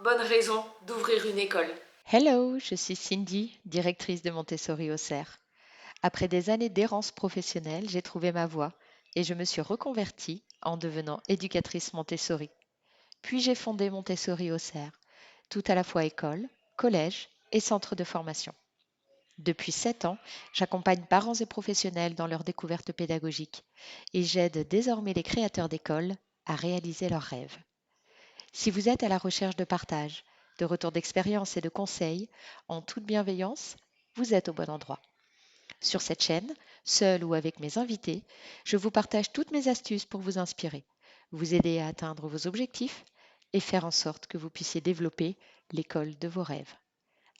bonnes raisons d'ouvrir une école. Hello, je suis Cindy, directrice de Montessori Auxerre. Après des années d'errance professionnelle, j'ai trouvé ma voie et je me suis reconvertie en devenant éducatrice Montessori. Puis j'ai fondé Montessori Auxerre, tout à la fois école, collège et centre de formation. Depuis 7 ans, j'accompagne parents et professionnels dans leur découverte pédagogique et j'aide désormais les créateurs d'écoles à réaliser leurs rêves. Si vous êtes à la recherche de partage, de retours d'expérience et de conseils, en toute bienveillance, vous êtes au bon endroit. Sur cette chaîne, seul ou avec mes invités, je vous partage toutes mes astuces pour vous inspirer, vous aider à atteindre vos objectifs et faire en sorte que vous puissiez développer l'école de vos rêves.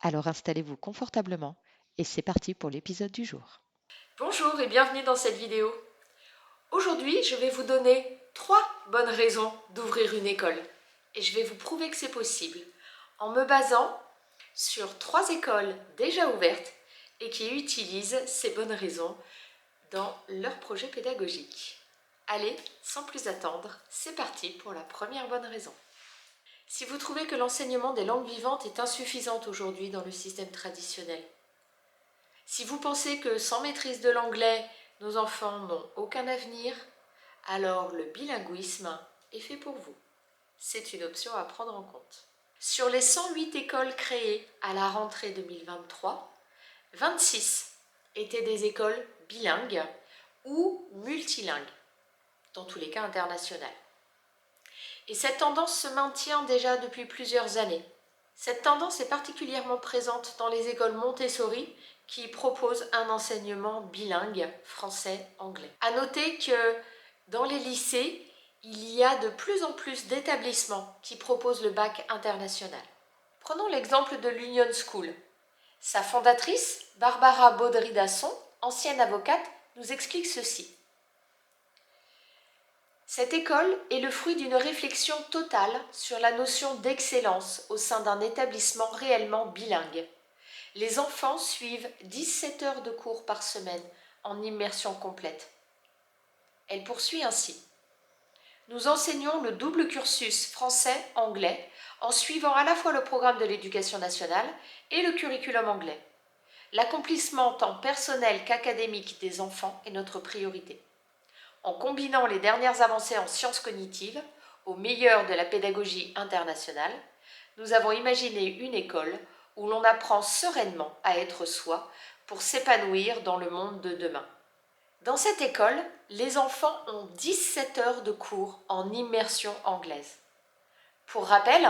Alors installez-vous confortablement et c'est parti pour l'épisode du jour. Bonjour et bienvenue dans cette vidéo. Aujourd'hui, je vais vous donner 3 bonnes raisons d'ouvrir une école. Et je vais vous prouver que c'est possible en me basant sur 3 écoles déjà ouvertes et qui utilisent ces bonnes raisons dans leur projet pédagogique. Allez, sans plus attendre, c'est parti pour la première bonne raison. Si vous trouvez que l'enseignement des langues vivantes est insuffisant aujourd'hui dans le système traditionnel, si vous pensez que sans maîtrise de l'anglais, nos enfants n'ont aucun avenir, alors le bilinguisme est fait pour vous. C'est une option à prendre en compte. Sur les 108 écoles créées à la rentrée 2023, 26 étaient des écoles bilingues ou multilingues, dans tous les cas internationales. Et cette tendance se maintient déjà depuis plusieurs années. Cette tendance est particulièrement présente dans les écoles Montessori qui proposent un enseignement bilingue français-anglais. À noter que dans les lycées, il y a de plus en plus d'établissements qui proposent le bac international. Prenons l'exemple de l'Union School. Sa fondatrice, Barbara Baudry-Dasson, ancienne avocate, nous explique ceci. Cette école est le fruit d'une réflexion totale sur la notion d'excellence au sein d'un établissement réellement bilingue. Les enfants suivent 17 heures de cours par semaine en immersion complète. Elle poursuit ainsi. Nous enseignons le double cursus français-anglais en suivant à la fois le programme de l'éducation nationale et le curriculum anglais. L'accomplissement tant personnel qu'académique des enfants est notre priorité. En combinant les dernières avancées en sciences cognitives au meilleur de la pédagogie internationale, nous avons imaginé une école où l'on apprend sereinement à être soi pour s'épanouir dans le monde de demain. Dans cette école, les enfants ont 17 heures de cours en immersion anglaise. Pour rappel,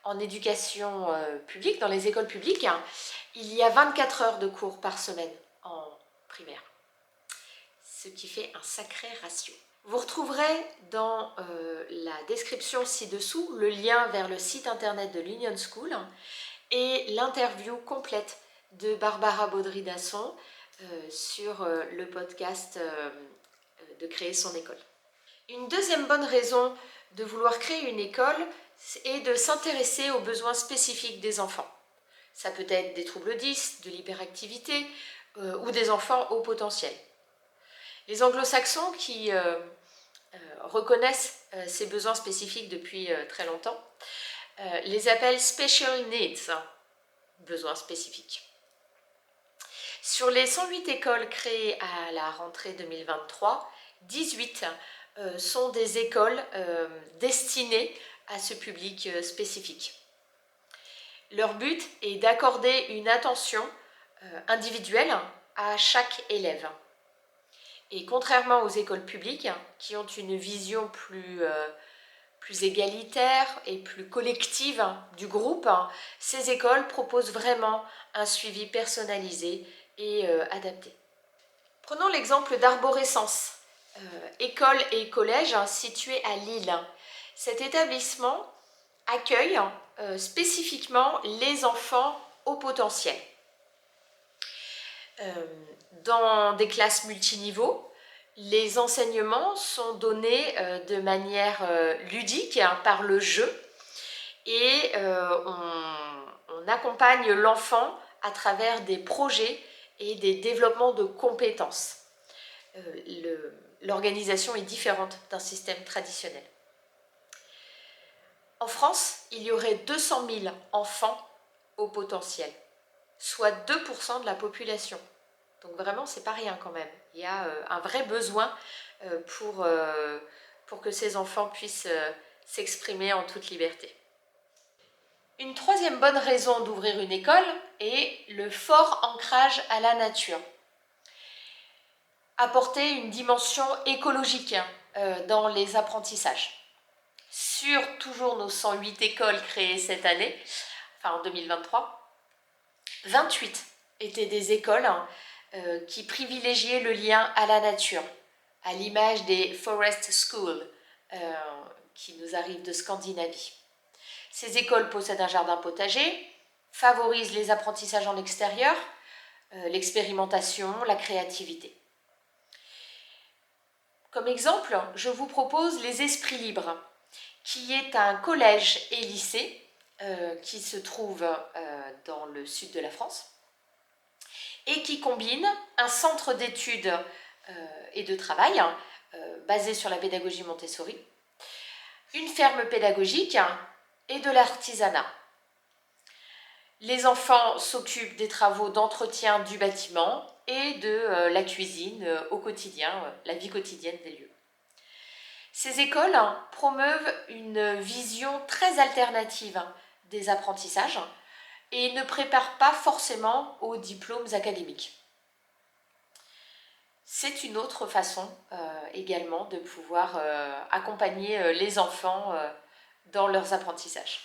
en éducation publique, dans les écoles publiques, il y a 24 heures de cours par semaine en primaire, ce qui fait un sacré ratio. Vous retrouverez dans la description ci-dessous le lien vers le site internet de l'Union School et l'interview complète de Barbara Baudry-Dasson sur le podcast de créer son école. Une deuxième bonne raison de vouloir créer une école est de s'intéresser aux besoins spécifiques des enfants. Ça peut être des troubles 10, de l'hyperactivité ou des enfants au potentiel. Les anglo-saxons qui reconnaissent ces besoins spécifiques depuis très longtemps les appellent special needs, besoins spécifiques. Sur les 108 écoles créées à la rentrée 2023, 18 sont des écoles destinées à ce public spécifique. Leur but est d'accorder une attention individuelle à chaque élève. Et contrairement aux écoles publiques, qui ont une vision plus égalitaire et plus collective du groupe, ces écoles proposent vraiment un suivi personnalisé et adapté. Prenons l'exemple d'Arborescence, école et collège situé à Lille. Cet établissement accueille spécifiquement les enfants au potentiel. Dans des classes multiniveaux, les enseignements sont donnés de manière ludique par le jeu et on accompagne l'enfant à travers des projets et des développements de compétences. L'organisation est différente d'un système traditionnel. En France, il y aurait 200 000 enfants au potentiel, soit 2% de la population. Donc vraiment, c'est pas rien quand même. Il y a un vrai besoin pour que ces enfants puissent s'exprimer en toute liberté. Une troisième bonne raison d'ouvrir une école est le fort ancrage à la nature. Apporter une dimension écologique dans les apprentissages. Sur toujours nos 108 écoles créées cette année, enfin en 2023, 28 étaient des écoles qui privilégiaient le lien à la nature, à l'image des Forest Schools qui nous arrivent de Scandinavie. Ces écoles possèdent un jardin potager, favorisent les apprentissages en extérieur, l'expérimentation, la créativité. Comme exemple, je vous propose les Esprits Libres, qui est un collège et lycée qui se trouve dans le sud de la France et qui combine un centre d'études et de travail basé sur la pédagogie Montessori, une ferme pédagogique et de l'artisanat. Les enfants s'occupent des travaux d'entretien du bâtiment et de la cuisine au quotidien, la vie quotidienne des lieux. Ces écoles promeuvent une vision très alternative des apprentissages et ne préparent pas forcément aux diplômes académiques. C'est une autre façon également de pouvoir accompagner les enfants dans leurs apprentissages.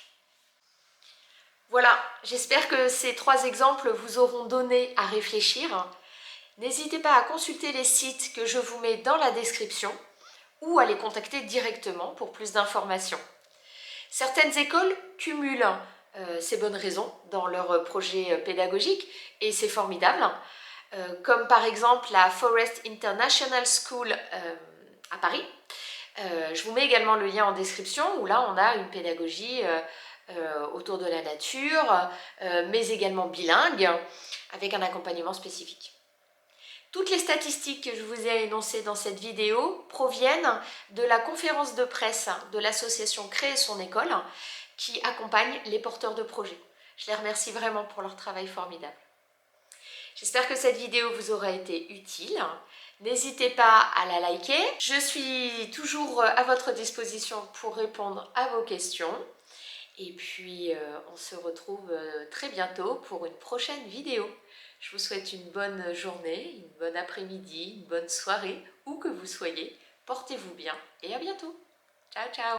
Voilà, j'espère que ces 3 exemples vous auront donné à réfléchir. N'hésitez pas à consulter les sites que je vous mets dans la description ou à les contacter directement pour plus d'informations. Certaines écoles cumulent ces bonnes raisons dans leur projet pédagogique et c'est formidable, comme par exemple la Forest International School à Paris. Je vous mets également le lien en description où là on a une pédagogie autour de la nature, mais également bilingue, avec un accompagnement spécifique. Toutes les statistiques que je vous ai énoncées dans cette vidéo proviennent de la conférence de presse de l'association Créer son école qui accompagne les porteurs de projets. Je les remercie vraiment pour leur travail formidable. J'espère que cette vidéo vous aura été utile. N'hésitez pas à la liker. Je suis toujours à votre disposition pour répondre à vos questions. Et puis, on se retrouve très bientôt pour une prochaine vidéo. Je vous souhaite une bonne journée, une bonne après-midi, une bonne soirée, où que vous soyez. Portez-vous bien et à bientôt. Ciao, ciao!